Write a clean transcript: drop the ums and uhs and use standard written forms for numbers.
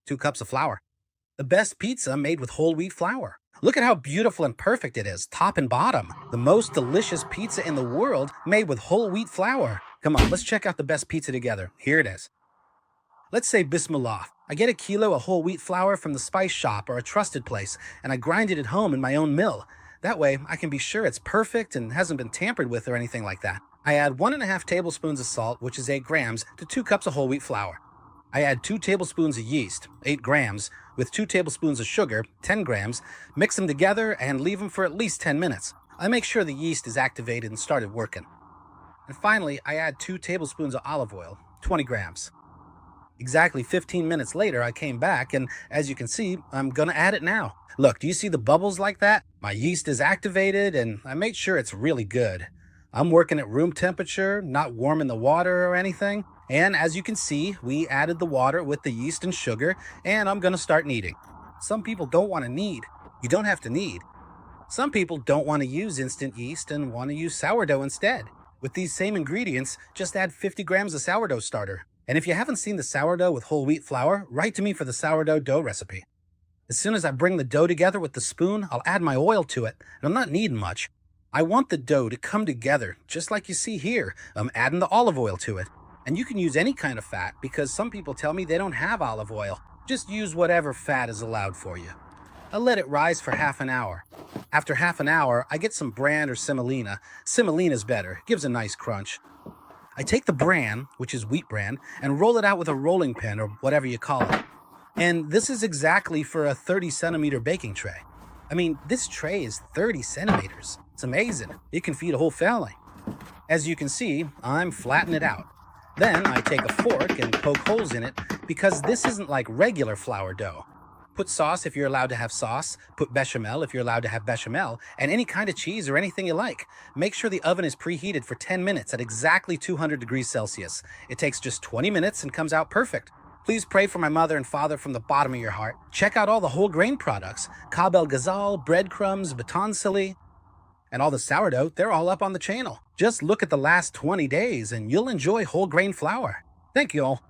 2 cups of flour. The best pizza made with whole wheat flour. Look at how beautiful and perfect it is, top and bottom. The most delicious pizza in the world made with whole wheat flour. Come on, let's check out the best pizza together. Here it is. Let's say Bismillah. I get a kilo of whole wheat flour from the spice shop or a trusted place, and I grind it at home in my own mill. That way, I can be sure it's perfect and hasn't been tampered with or anything like that. I add 1.5 tablespoons of salt, which is 8 grams, to 2 cups of whole wheat flour. I add 2 tablespoons of yeast, 8 grams, with 2 tablespoons of sugar, 10 grams, mix them together and leave them for at least 10 minutes. I make sure the yeast is activated and started working. And finally, I add 2 tablespoons of olive oil, 20 grams. Exactly 15 minutes later, I came back, and as you can see, I'm gonna add it now. Look, do you see the bubbles like that? My yeast is activated, and I made sure it's really good. I'm working at room temperature, not warming the water or anything. And as you can see, we added the water with the yeast and sugar, and I'm gonna start kneading. Some people don't want to knead. You don't have to knead. Some people don't want to use instant yeast and want to use sourdough instead. With these same ingredients, just add 50 grams of sourdough starter. And if you haven't seen the sourdough with whole wheat flour, write to me for the sourdough dough recipe. As soon as I bring the dough together with the spoon, I'll add my oil to it, and I'm not needing much. I want the dough to come together, just like you see here. I'm adding the olive oil to it. And you can use any kind of fat because some people tell me they don't have olive oil. Just use whatever fat is allowed for you. I'll let it rise for half an hour. After half an hour, I get some bran or semolina. Semolina is better, gives a nice crunch. I take the bran, which is wheat bran, and roll it out with a rolling pin or whatever you call it. And this is exactly for a 30 centimeter baking tray. I mean, this tray is 30 centimeters. It's amazing. It can feed a whole family. As you can see, I'm flattening it out. Then I take a fork and poke holes in it because this isn't like regular flour dough. Put sauce if you're allowed to have sauce, put bechamel if you're allowed to have bechamel, and any kind of cheese or anything you like. Make sure the oven is preheated for 10 minutes at exactly 200 degrees Celsius. It takes just 20 minutes and comes out perfect. Please pray for my mother and father from the bottom of your heart. Check out all the whole grain products, Kab el Ghazal, breadcrumbs, batansali, and all the sourdough, they're all up on the channel. Just look at the last 20 days and you'll enjoy whole grain flour. Thank you all.